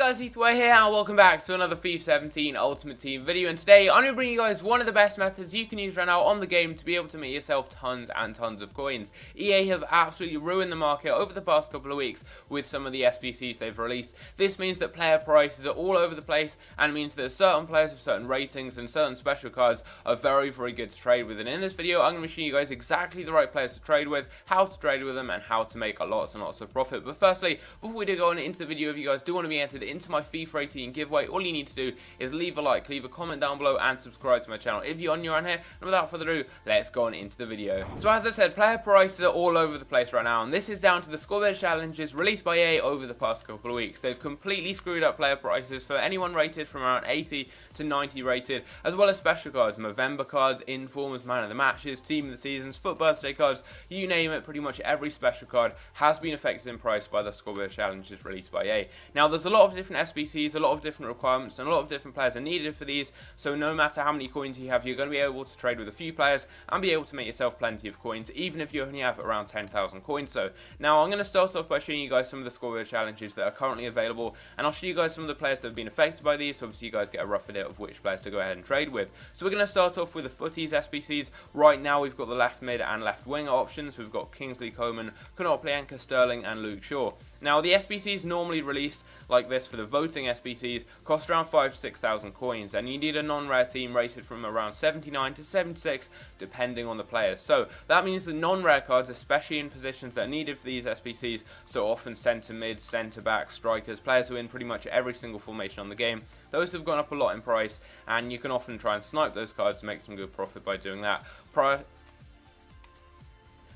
guys, Ethan here and welcome back to another FIFA 17 Ultimate Team video, and today I'm going to bring you guys one of the best methods you can use right now on the game to be able to make yourself tons and tons of coins. EA have absolutely ruined the market over the past couple of weeks with some of the SBCs they've released. This means that player prices are all over the place, and it means that certain players with certain ratings and certain special cards are very good to trade with. And in this video I'm going to show you guys exactly the right players to trade with, how to trade with them, and how to make lots and lots of profit. But firstly, before we do go on into the video, if you guys do want to be entered into my FIFA 18 giveaway, all you need to do is leave a like, leave a comment down below, and subscribe to my channel if you're new around here. And without further ado, let's go on into the video. So as I said, player prices are all over the place right now, and this is down to the score-based challenges released by EA over the past couple of weeks. They've completely screwed up player prices for anyone rated from around 80 to 90 rated, as well as special cards, Movember cards, informers, man of the matches, team of the seasons, foot birthday cards, you name it. Pretty much every special card has been affected in price by the score-based challenges released by EA. Now there's a lot of different SBCs, a lot of different requirements, and a lot of different players are needed for these, so no matter how many coins you have, you're going to be able to trade with a few players and be able to make yourself plenty of coins, even if you only have around 10,000 coins. So now I'm going to start off by showing you guys some of the score-based challenges that are currently available, and I'll show you guys some of the players that have been affected by these, so obviously you guys get a rough idea of which players to go ahead and trade with. So we're going to start off with the footies SBCs. Right now we've got the left mid and left winger options. We've got Kingsley Coman, Konoplyanka, Sterling, and Luke Shaw. Now the SBCs normally released like this for the voting SBCs cost around 5,000 to 6,000 coins, and you need a non-rare team rated from around 79 to 76 depending on the players. So that means the non-rare cards, especially in positions that are needed for these SBCs, so often centre mid, centre back, strikers, players who are in pretty much every single formation on the game, those have gone up a lot in price, and you can often try and snipe those cards and make some good profit by doing that.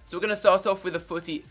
So we're going to start off with the footies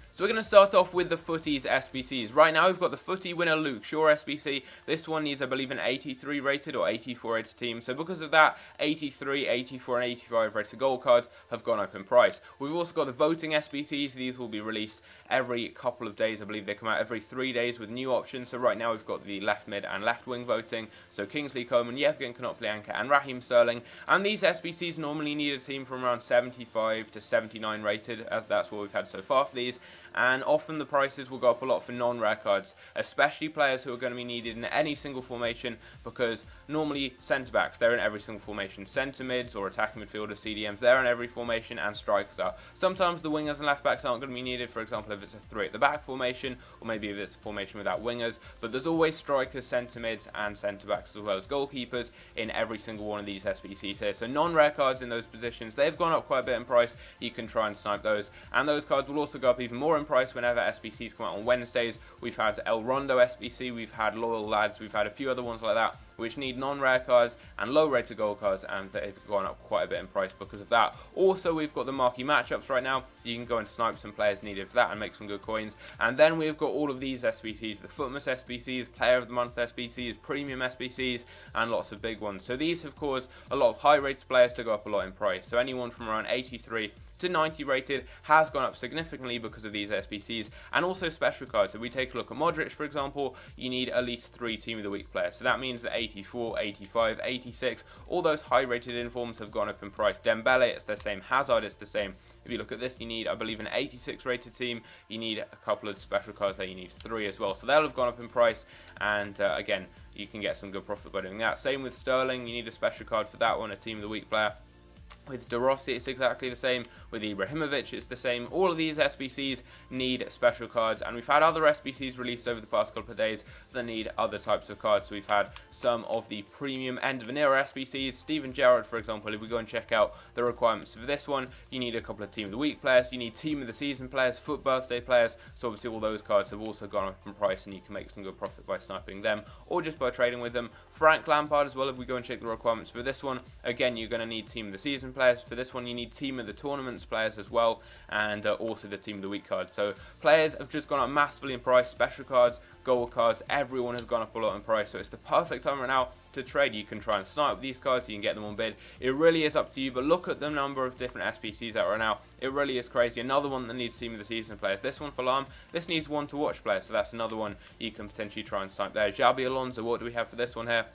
SBCs. Right now we've got the footy winner Luke Shaw SBC. This one needs, I believe, an 83 rated or 84 rated team. So because of that, 83, 84 and 85 rated gold cards have gone up in price. We've also got the voting SBCs. These will be released every couple of days. I believe they come out every 3 days with new options. So right now we've got the left mid and left wing voting. So Kingsley Coman, Yevgen Konoplyanka and Raheem Sterling. And these SBCs normally need a team from around 75 to 79 rated, as that's what we've had so far for these. And often the prices will go up a lot for non-rare cards, especially players who are going to be needed in any single formation, because normally centre-backs, they're in every single formation. Centre-mids or attacking midfielders, CDMs, they're in every formation, and strikers are. Sometimes the wingers and left-backs aren't going to be needed, for example, if it's a 3 at the back formation, or maybe if it's a formation without wingers, but there's always strikers, centre-mids, and centre-backs, as well as goalkeepers in every single one of these SBCs here. So non-rare cards in those positions, they've gone up quite a bit in price. You can try and snipe those, and those cards will also go up even more in price whenever SBCs come out on Wednesdays. We've had El Rondo SBC, we've had Loyal Lads, we've had a few other ones like that, which need non-rare cards and low rated gold cards, and they've gone up quite a bit in price because of that. Also, we've got the marquee matchups right now. You can go and snipe some players needed for that and make some good coins. And then we've got all of these SBCs, the Footmas SBCs, Player of the Month SBCs, Premium SBCs, and lots of big ones. So these have caused a lot of high rated players to go up a lot in price. So anyone from around 83 to 90 rated has gone up significantly because of these SBCs, and also special cards. So we take a look at Modric, for example, you need at least 3 Team of the Week players. So that means that 84, 85, 86, all those high rated informs have gone up in price. Dembele, it's the same. Hazard, it's the same. If you look at this, you need, I believe, an 86 rated team. You need a couple of special cards there. You need 3 as well. So they'll have gone up in price, and again, you can get some good profit by doing that. Same with Sterling, you need a special card for that one, a Team of the Week player. With De Rossi, it's exactly the same. With Ibrahimovic, it's the same. All of these SBCs need special cards, and we've had other SBCs released over the past couple of days that need other types of cards. So we've had some of the premium end of an era SBCs. Steven Gerrard, for example, if we go and check out the requirements for this one, you need a couple of Team of the Week players, you need Team of the Season players, Foot Birthday players. So obviously all those cards have also gone up in price, and you can make some good profit by sniping them or just by trading with them. Frank Lampard as well, if we go and check the requirements for this one, again, you're going to need Team of the Season players. For this one, you need Team of the Tournaments players as well, and also the Team of the Week card. So players have just gone up massively in price. Special cards, gold cards, everyone has gone up a lot in price. So it's the perfect time right now to trade. You can try and snipe these cards, you can get them on bid. It really is up to you, but look at the number of different SBCs out right now. It really is crazy. Another one that needs Team of the Season players. This one for Lam, this needs one to watch players, so that's another one you can potentially try and snipe there. Xabi Alonso, what do we have for this one here?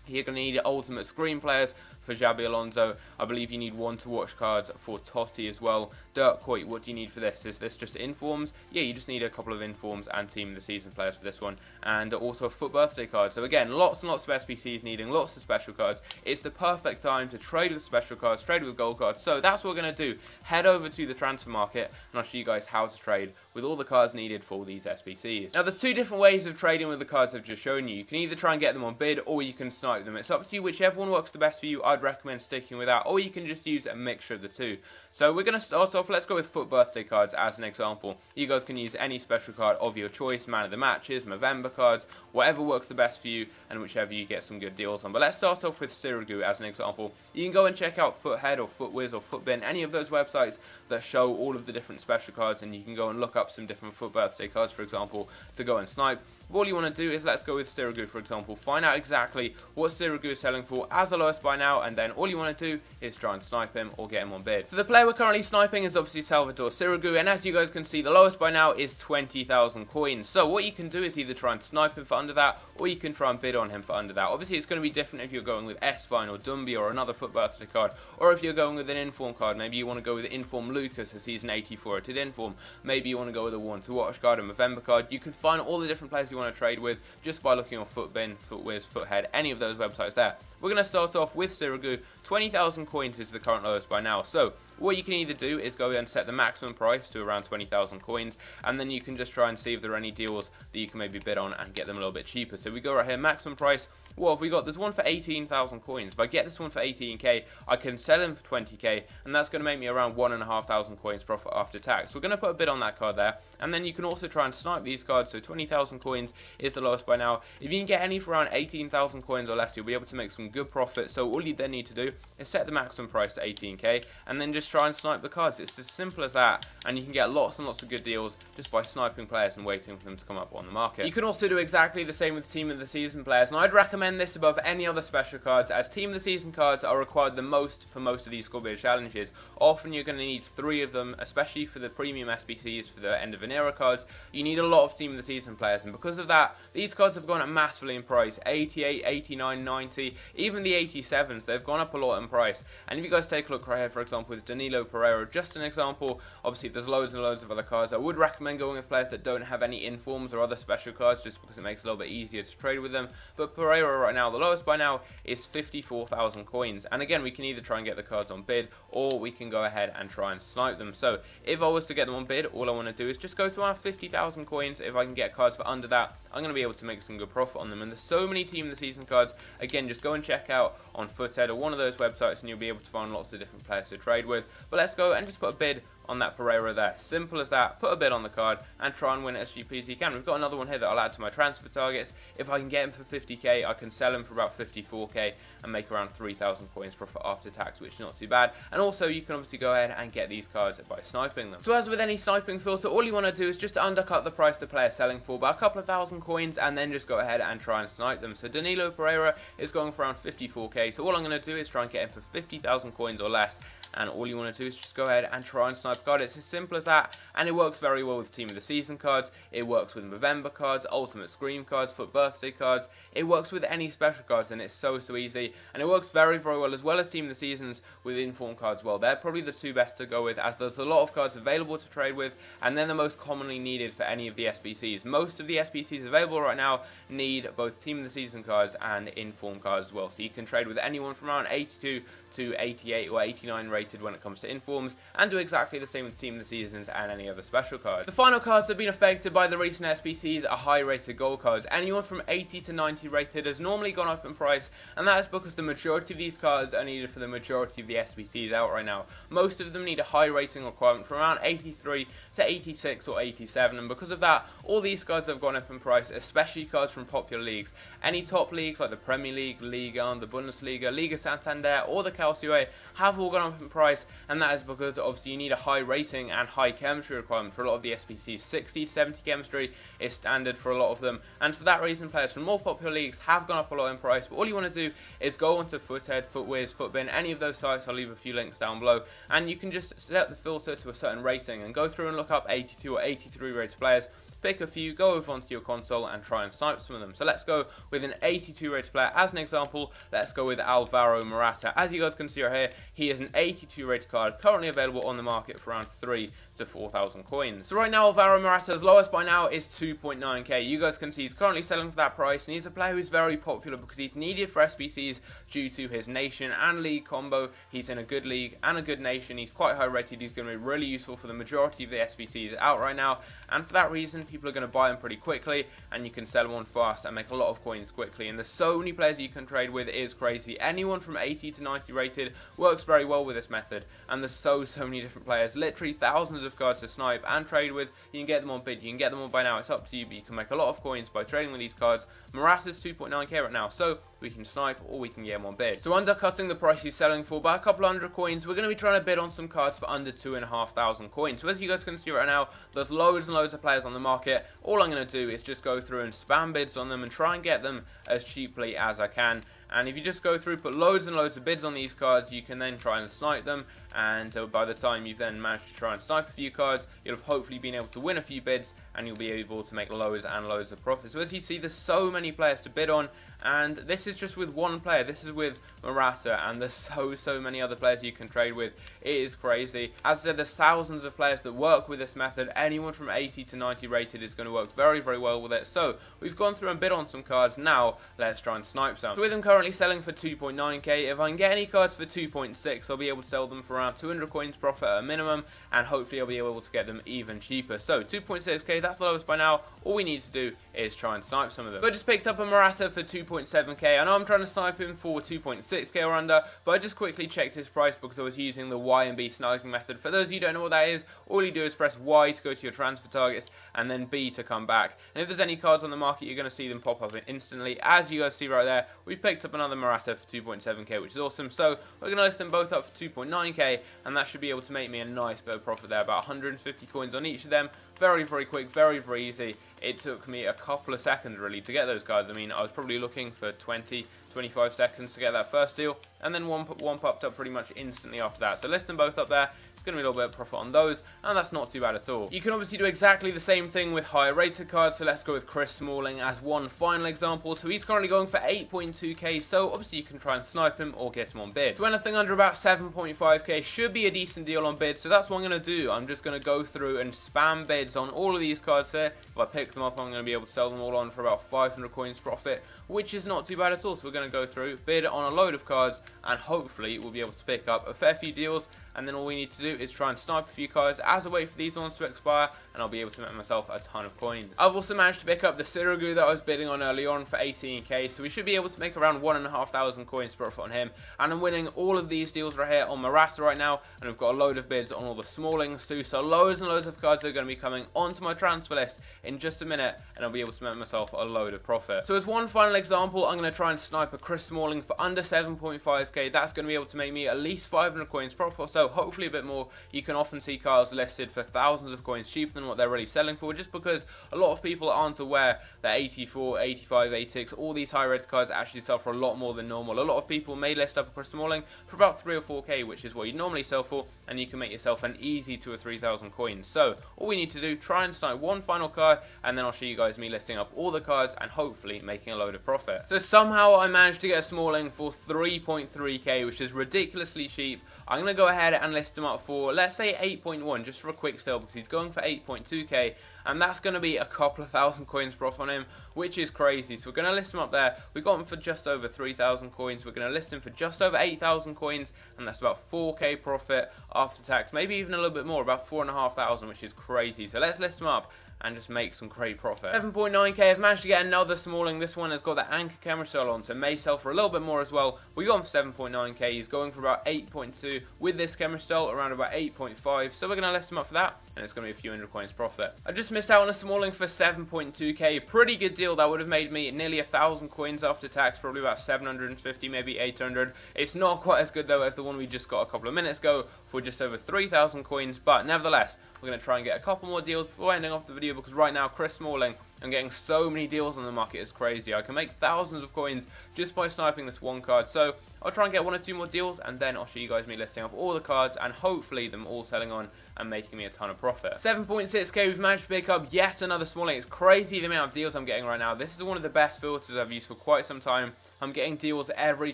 You're going to need ultimate screen players for Xabi Alonso. I believe you need one to watch cards for Totti as well. Dirk Kuyt, what do you need for this? Is this just informs? Yeah, you just need a couple of informs and team of the season players for this one. And also a FUT birthday card. So again, lots and lots of SBCs needing lots of special cards. It's the perfect time to trade with special cards, trade with gold cards. So that's what we're going to do. Head over to the transfer market and I'll show you guys how to trade with all the cards needed for these SBCs. Now there's two different ways of trading with the cards I've just shown you. You can either try and get them on bid or you can snipe them. It's up to you, whichever one works the best for you. I'd recommend sticking with that, or you can just use a mixture of the two. So we're going to start off, let's go with FUT birthday cards as an example. You guys can use any special card of your choice, man of the matches, Movember cards, whatever works the best for you and whichever you get some good deals on. But let's start off with Sirigu as an example. You can go and check out FUThead or FUTWiz or FUTBin, any of those websites that show all of the different special cards, and you can go and look up some different FUT birthday cards, for example, to go and snipe. All you want to do is, let's go with Sirigu for example, find out exactly what Sirigu is selling for as the lowest by now, and then all you want to do is try and snipe him or get him on bid. So the player we're currently sniping is obviously Salvatore Sirigu, and as you guys can see, the lowest by now is 20,000 coins. So what you can do is either try and snipe him for under that, or you can try and bid on him for under that. Obviously it's going to be different if you're going with S-Fine or Dumby or another FUT birthday card, or if you're going with an inform card. Maybe you want to go with Inform Lucas as he's an 84 rated inform. Maybe you want to go with a one to watch card, a Movember card. You can find all the different players you want to trade with just by looking on FUTBin, FUTWiz, FUThead, any of those websites there. We're going to start off with Sirigu. 20,000 coins is the current lowest by now. So what you can either do is go and set the maximum price to around 20,000 coins, and then you can just try and see if there are any deals that you can maybe bid on and get them a little bit cheaper. So we go right here, maximum price. What have we got? There's one for 18,000 coins. If I get this one for 18k, I can sell him for 20k, and that's going to make me around 1,500 coins profit after tax. So we're going to put a bid on that card there, and then you can also try and snipe these cards. So 20,000 coins is the lowest by now. If you can get any for around 18,000 coins or less, you'll be able to make some good profit. So all you then need to do is set the maximum price to 18k, and then just try and snipe the cards. It's as simple as that, and you can get lots and lots of good deals just by sniping players and waiting for them to come up on the market. You can also do exactly the same with team of the season players, and I'd recommend this above any other special cards, as team of the season cards are required the most for most of these score bid challenges. Often you're going to need 3 of them, especially for the premium SBCs, for the end of an era cards. You need a lot of team of the season players, and because of that, these cards have gone up massively in price. 88, 89, 90, even the 87s, they've gone up a lot in price. And if you guys take a look right here, for example, with Danilo Pereira, just an example, obviously there's loads and loads of other cards. I would recommend going with players that don't have any informs or other special cards, just because it makes it a little bit easier to trade with them. But Pereira right now, the lowest by now is 54,000 coins. And again, we can either try and get the cards on bid, or we can go ahead and try and snipe them. So if I was to get them on bid, all I want to do is just go to around 50,000 coins. If I can get cards for under that, I'm going to be able to make some good profit on them. And there's so many team of the season cards. Again, just go and check out on FUThead or one of those websites, and you'll be able to find lots of different players to trade with. But let's go and just put a bid on that Pereira there. Simple as that. Put a bid on the card and try and win as cheaply as you can. We've got another one here that I'll add to my transfer targets. If I can get him for 50k, I can sell him for about 54k and make around 3,000 coins profit after tax, which is not too bad. And also you can obviously go ahead and get these cards by sniping them. So as with any sniping filter, all you want to do is just undercut the price the player's selling for by a couple of thousand coins, and then just go ahead and try and snipe them. So Danilo Pereira is going for around 54k, so all I'm going to do is try and get him for 50,000 coins or less. And all you want to do is just go ahead and try and snipe a card. It's as simple as that, and it works very well with team of the season cards. It works with Movember cards, ultimate scream cards, FUT birthday cards. It works with any special cards, and it's so easy. And it works very well as team of the seasons with inform cards. Well, they're probably the two best to go with, as there's a lot of cards available to trade with, and they're the most commonly needed for any of the SBCs. Most of the SBCs available right now need both team of the season cards and inform cards as well. So you can trade with anyone from around 82 to 88 or 89 rated when it comes to informs, and do exactly the same with team of the seasons and any other special cards. The final cards that have been affected by the recent SBCs are high rated gold cards. Anyone from 80 to 90 rated has normally gone up in price, and that is because the majority of these cards are needed for the majority of the SBCs out right now. Most of them need a high rating requirement from around 83 to 86 or 87, and because of that, all these cards have gone up in price, especially cards from popular leagues. Any top leagues like the Premier League, Liga 1, the Bundesliga, Liga Santander, or the Calcio have all gone up in price, and that is because obviously you need a high rating and high chemistry requirement for a lot of the SBCs. 60 to 70 chemistry is standard for a lot of them, and for that reason players from more popular leagues have gone up a lot in price. But all you want to do is go onto FUThead, FUTWiz, FUTBin, any of those sites. I'll leave a few links down below, and you can just set the filter to a certain rating and go through and look up 82 or 83 rated players pick a few, go over onto your console and try and snipe some of them. So let's go with an 82 rated player as an example. Let's go with Alvaro Morata. As you guys can see right here, he is an 82 rated card, currently available on the market for around 3 to 4,000 coins. So right now, Alvaro Morata's lowest by now is 2.9k. You guys can see he's currently selling for that price, and he's a player who's very popular because he's needed for SBCs due to his nation and league combo. He's in a good league and a good nation. He's quite high rated. He's going to be really useful for the majority of the SBCs out right now, and for that reason, people are going to buy him pretty quickly, and you can sell him on fast and make a lot of coins quickly. And there's so many players you can trade with, it is crazy. Anyone from 80 to 90 rated works very well with this method, and there's so many different players, literally thousands of cards to snipe and trade with. You can get them on bid, you can get them on buy now, it's up to you, but you can make a lot of coins by trading with these cards. Morata's 2.9k right now, so we can snipe or we can get him on bid. So undercutting the price he's selling for by a couple hundred coins, we're going to be trying to bid on some cards for under 2,500 coins. So as you guys can see right now, there's loads and loads of players on the market. All I'm going to do is just go through and spam bids on them and try and get them as cheaply as I can. And if you just go through, put loads and loads of bids on these cards, you can then try and snipe them. And by the time you've then managed to try and snipe a few cards, you'll have hopefully been able to win a few bids, and you'll be able to make loads and loads of profit. So as you see, there's so many players to bid on, and this is just with one player. This is with Morata, and there's so many other players you can trade with. It is crazy. As I said, there's thousands of players that work with this method. Anyone from 80 to 90 rated is going to work very well with it. So we've gone through and bid on some cards. Now let's try and snipe some. So with them currently selling for 2.9k, if I can get any cards for 2.6, I'll be able to sell them for around 200 coins profit at a minimum, and hopefully I'll be able to get them even cheaper. So 2.6k, that's the lowest by now. All we need to do is try and snipe some of them. So I just picked up a Morata for 2.7k. I know I'm trying to snipe him for 2.6k or under, but I just quickly checked his price because I was using the Y and B sniping method. For those of you who don't know what that is, all you do is press Y to go to your transfer targets and then B to come back. And if there's any cards on the market, you're going to see them pop up instantly. As you guys see right there, we've picked up another Morata for 2.7k, which is awesome. So we're going to list them both up for 2.9k, and that should be able to make me a nice bit of profit there, about 150 coins on each of them. Very quick, very easy. It took me a couple of seconds really to get those cards. I mean, I was probably looking for 20-25 seconds to get that first deal, and then one popped up pretty much instantly after that. So list them both up there. It's going to be a little bit of profit on those, and that's not too bad at all. You can obviously do exactly the same thing with higher rated cards, so let's go with Chris Smalling as one final example. So he's currently going for 8.2k, so obviously you can try and snipe him or get him on bid. So anything under about 7.5k should be a decent deal on bid, so that's what I'm going to do. I'm just going to go through and spam bids on all of these cards here. If I pick them up, I'm going to be able to sell them all on for about 500 coins profit, which is not too bad at all. So we're going to go through, bid on a load of cards, and hopefully we'll be able to pick up a fair few deals. And then all we need to do is try and snipe a few cards as I wait for these ones to expire, and I'll be able to make myself a ton of coins. I've also managed to pick up the Sirigu that I was bidding on early on for 18k, so we should be able to make around 1,500 coins profit on him. And I'm winning all of these deals right here on Morata right now, and I've got a load of bids on all the Smallings too, so loads and loads of cards are going to be coming onto my transfer list in just a minute, and I'll be able to make myself a load of profit. So as one final example, I'm going to try and snipe a Chris Smalling for under 7.5k. That's going to be able to make me at least 500 coins profit, so hopefully a bit more. You can often see cards listed for thousands of coins cheaper than what they're really selling for, just because a lot of people aren't aware that 84, 85, 86, all these high rated cards actually sell for a lot more than normal. A lot of people may list up a Chris Smalling for about 3 or 4k, which is what you normally sell for, and you can make yourself an easy 2 or 3,000 coins. So all we need to do, try and snipe one final card, and then I'll show you guys me listing up all the cards and hopefully making a load of profit. So somehow I managed to get a Smalling for 3.3k, which is ridiculously cheap. I'm going to go ahead and list him up for, let's say 8.1, just for a quick sale, because he's going for 8.2k, and that's going to be a couple of thousand coins profit on him, which is crazy. So we're going to list him up there. We got him for just over 3,000 coins. We're going to list him for just over 8,000 coins, and that's about 4k profit after tax, maybe even a little bit more, about 4,500, which is crazy. So let's list him up and just make some great profit. 7.9k, I've managed to get another Smalling. This one has got the anchor camera style on, so may sell for a little bit more as well. We got him for 7.9k, he's going for about 8.2 with this camera style, around about 8.5, so we're going to list him up for that, and it's going to be a few hundred coins profit. I just missed out on a Smalling for 7.2k, pretty good deal. That would have made me nearly 1,000 coins after tax, probably about 750, maybe 800. It's not quite as good though as the one we just got a couple of minutes ago for just over 3,000 coins, but nevertheless, we're going to try and get a couple more deals before ending off the video, because right now Chris Smalling, I'm getting so many deals on the market, it's crazy. I can make thousands of coins just by sniping this one card. So I'll try and get 1 or 2 more deals, and then I'll show you guys me listing up all the cards and hopefully them all selling on and making me a ton of profit. 7.6k, we've managed to pick up yet another smalling. It's crazy the amount of deals I'm getting right now. This is one of the best filters I've used for quite some time. I'm getting deals every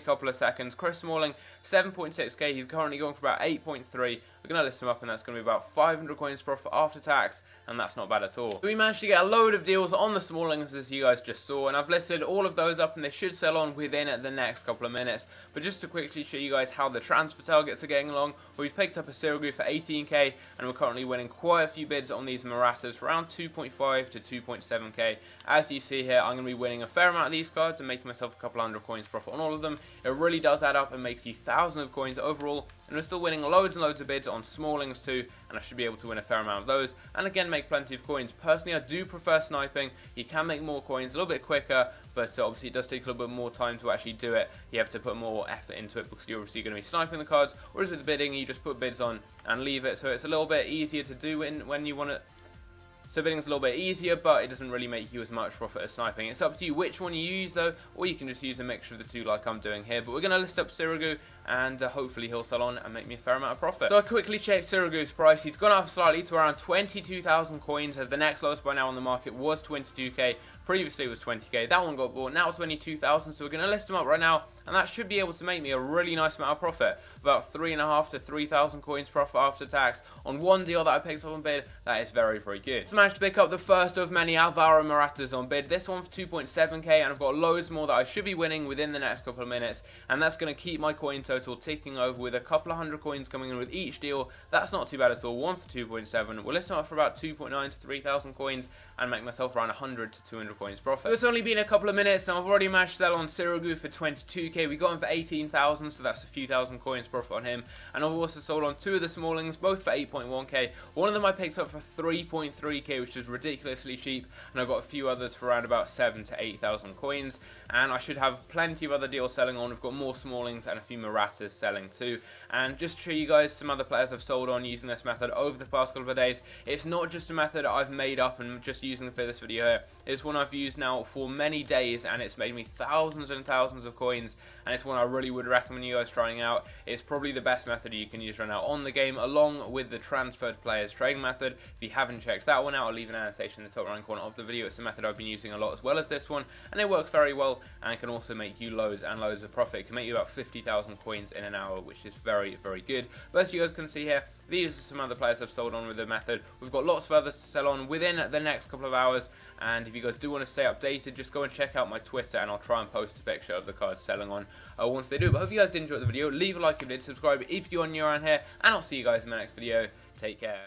couple of seconds. Chris Smalling, 7.6k, he's currently going for about 8.3. We're going to list him up, and that's going to be about 500 coins profit after tax, and that's not bad at all. So we managed to get a load of deals on the Smallings, as you guys just saw, and I've listed all of those up, and they should sell on within the next couple of minutes. But just to quickly show you guys how the transfer targets are getting along, we've picked up a Sirigu for 18k, and we're currently winning quite a few bids on these Maratas for around 2.5 to 2.7k. As you see here, I'm going to be winning a fair amount of these cards and making myself a couple hundred coins profit on all of them. It really does add up and makes you thousands of coins overall, and we're still winning loads and loads of bids on Smallings too, and I should be able to win a fair amount of those, and again make plenty of coins. Personally, I do prefer sniping. You can make more coins a little bit quicker, but obviously it does take a little bit more time to actually do it. You have to put more effort into it because you're obviously going to be sniping the cards, whereas with the bidding, you just put bids on and leave it, so it's a little bit easier to do when you want to. So bidding's a little bit easier, but it doesn't really make you as much profit as sniping. It's up to you which one you use though, or you can just use a mixture of the two like I'm doing here. But we're going to list up Sirigu, and hopefully he'll sell on and make me a fair amount of profit. So I quickly checked Sirigu's price. He's gone up slightly to around 22,000 coins, as the next lowest by now on the market was 22k. Previously it was 20k. That one got bought. Now 22,000. So we're going to list him up right now, and that should be able to make me a really nice amount of profit. About 3.5 to 3,000 coins profit after tax on one deal that I picked up on bid. That is very, very good. So I managed to pick up the first of many Alvaro Maratas on bid. This one for 2.7k, and I've got loads more that I should be winning within the next couple of minutes, and that's going to keep my coin total ticking over with a couple of hundred coins coming in with each deal. That's not too bad at all. One for 2.7. We'll list him up for about 2.9 to 3,000 coins and make myself around 100 to 200 coins profit. It's only been a couple of minutes, and I've already managed to sell on Sirigu for 22k. We got him for 18,000, so that's a few thousand coins profit on him. And I've also sold on two of the Smallings, both for 8.1k. One of them I picked up for 3.3k, which is ridiculously cheap, and I've got a few others for around about 7 to 8,000 coins. And I should have plenty of other deals selling on. We've got more Smallings and a few Maratas selling too. And just to show you guys some other players I've sold on using this method over the past couple of days, it's not just a method I've made up and just using for this video here. It's one I've used now for many days, and it's made me thousands and thousands of coins, and it's one I really would recommend you guys trying out. It's probably the best method you can use right now on the game, along with the transferred players trading method. If you haven't checked that one out, I'll leave an annotation in the top right corner of the video. It's a method I've been using a lot as well as this one, and it works very well, and it can also make you loads and loads of profit. It can make you about 50,000 coins in an hour, which is very, very good. But as you guys can see here, these are some other players I've sold on with the method. We've got lots of others to sell on within the next couple of hours, and if you guys do want to stay updated, just go and check out my Twitter, and I'll try and post a picture of the cards selling on once they do. But I hope you guys did enjoy the video. Leave a like if you did, subscribe if you're new around here, and I'll see you guys in my next video. Take care.